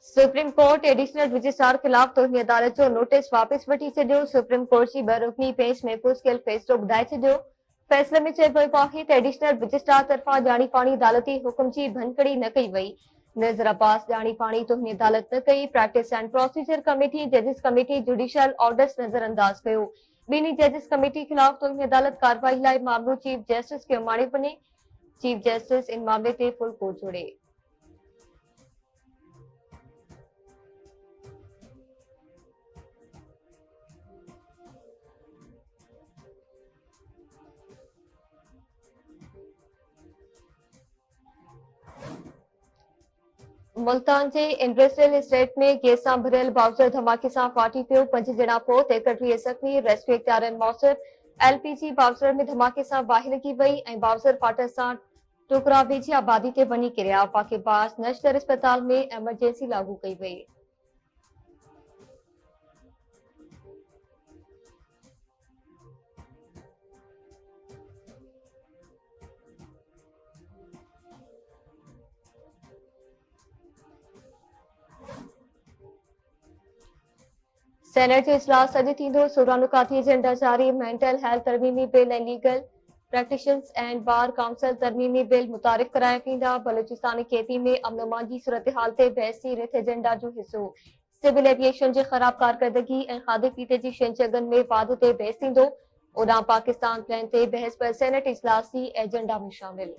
Supreme court additional registrar खिलाफ तोहिनी अदालत जो नोटिस वापस वठी छॾियो। सुप्रीम कोर्ट जी रुकनी बेंच महफ़ूज़ कयल फ़ैसिलो ॿुधाए छॾियो। फ़ैसिले में चयो वियो आहे त एडिशनल रजिस्ट्रार तरफ़ां ॼाणीपाणी अदालती हुकुम जी भनकड़ी न कई वई। नज़र अब्बास ॼाणीपाणी तोहिनी अदालत न कई। प्रैक्टिस एंड प्रोसीजर कमेटी जजिस कमेटी जुडिशियल ऑर्डर्स नज़रअंदाज कयो। ॿिन्ही जजिस कमेटी खिलाफ तोहिनी अदालत कार्रवाई लाइ मामलो चीफ जस्टिस खे माणे वञे। चीफ जस्टिस इन मामले ते फुल कोर्ट जोड़े। मुल्तान के इंडस्ट्रियल एस्टेट में गैस से भरियल बाउज़र धमाके से फाटी पियो। 5 ॼणा फोत 31 ज़ख़्मी। रेस्क्यू इख्तियारनि मौसर। एलपीजी बाउज़र में धमाके से बाहि लगी वई ऐं बाउज़र फाटक से टुकड़ा वेझी आबादी ते वञी किरिया। पाकेबाज़ नश्तर अस्पताल में एमरजेंसी लागू कई वई। सेनेट जो इजलास अॼु थींदो। सोरानुकाती एजेंडा जारी। मेंटल हेल्थ तरमीमी बिल ऐं legal practitioners and bar council तरमीमी बिल मुतारिफ कराया वेंदा। बलूचिस्तान खेती में अमन जी सूरतहाल ते बहस जी रिथ एजेंडा जो हिस्सो। सिविल एविएशन जे ख़राब कारकर्दगी ऐं खाधे पीते जी शयुनि जी अघनि में वाधे ते बहस थींदो। ओॾां पाकिस्तान प्लान ते बहस पर सेनेट इजलास जी एजेंडा में शामिल।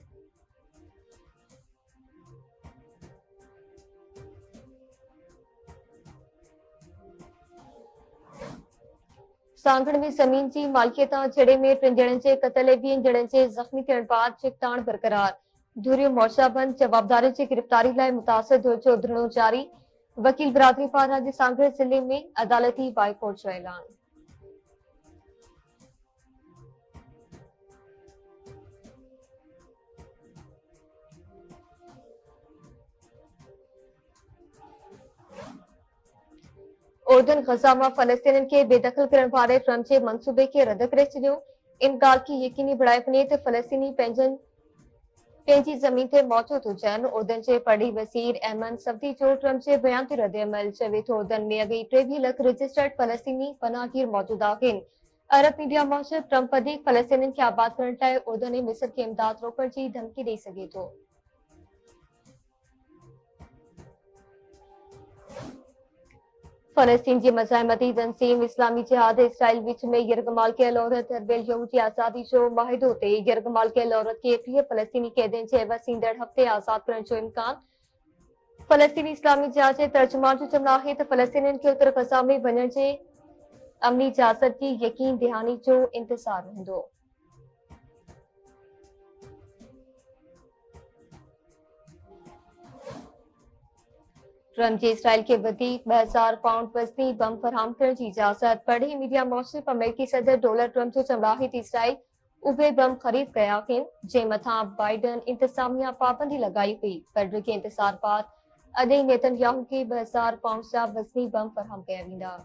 सांगड़ में जमीन की मालिकियत झड़े में 3 ॼणनि जे क़त्ल ऐं 20 ॼणनि जे ज़ख़्मी थियण बाद चिकताण बरक़रार। धुरियो मोर्चाबंद। जवाबदारी की गिरफ्तारी लाइ मुतासिर धुर जो धरणो जारी। वकील बिरादरी पारां अॼु सांगड़ ज़िले में अदालती बाइकॉट जो ऐलान। उर्दन गज़ा में फ़लस्तीनियुनि खे बेदख़ल करण वारे ट्रंप जे मंसूबे खे रद्द करे छॾियो। इन ॻाल्हि खे यकीनी बणाए वञे त फ़लस्तीनी पंहिंजी ज़मीन ते मौजूद हुजनि। उर्दन जे परॾी वज़ीर ऐमन सफ़दी जो ट्रंप जे बयान ते रद्दअमल। चवे थो उर्दन में अॻेई 23 लख रजिस्टर्ड फ़लस्तीनी पनाहगीर मौजूद आहिनि। अरब मीडिया मूजिब ट्रंप वधीक फ़लस्तीनियुनि खे आबाद करण लाइ उर्दन ऐं मिस्र खे इमदाद रोकण जी धमकी ॾेई सघे थो। फ़लस्तीन जी मज़ाहमती तंज़ीम इस्लामी जिहाद इसराइल विच में यरगमाल कयल औरत अरबेल यहूदी आज़ादी जो माहिदो ते यरगमाल कयल औरत खे 30 फ़लस्तीनी कैदियुनि जे एवज़ ईंदड़ हफ़्ते आज़ाद करण जो इम्कान। फ़लस्तीनी इस्लामी जिहाद जे तर्जुमान जो चवणु आहे त फ़लस्तीनियुनि खे उत्तर गज़ा में वञण जे अमनी इजाज़त जी यकीन दहानी जो इंतज़ार रहंदो। ट्रंप जी इसराइल के वधीक 2000 पाउंड वज़नी बम फराहम करण जी इजाज़त। पढ़े मीडिया मूजिब अमेरिकी सदर डोनाल्ड ट्रंप जो चवणु आहे त इसराइल उहे बम ख़रीद कया आहिनि जंहिं मथां बाइडन इंतज़ामिया पाबंदी लॻाई हुई, पर रुॻे इंतज़ार बाद अॼु नेतन्याहू खे 2000 पाउंड जा वज़नी बम फराहम कया वेंदा।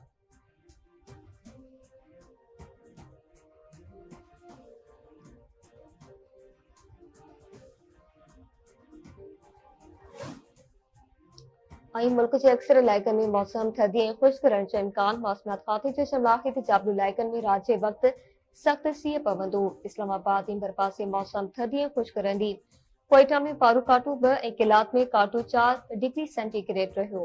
मुल्क के अक्सर इलाक़नि में मौसम थधी ऐं ख़ुश्क रहण जो इम्कान। मौसमियात खाते जो चवणु आहे त जाबिलु इलाइक़नि में रात जे वक़्ति सख़्त सीउ पवंदो। इस्लामाबाद ऐं बरपासे मौसम थधी ऐं ख़ुश्क रहंदी। कोयटा में पारू काटू 2 ऐं किलात में काटू 4 डिग्री सेंटीग्रेड रहियो।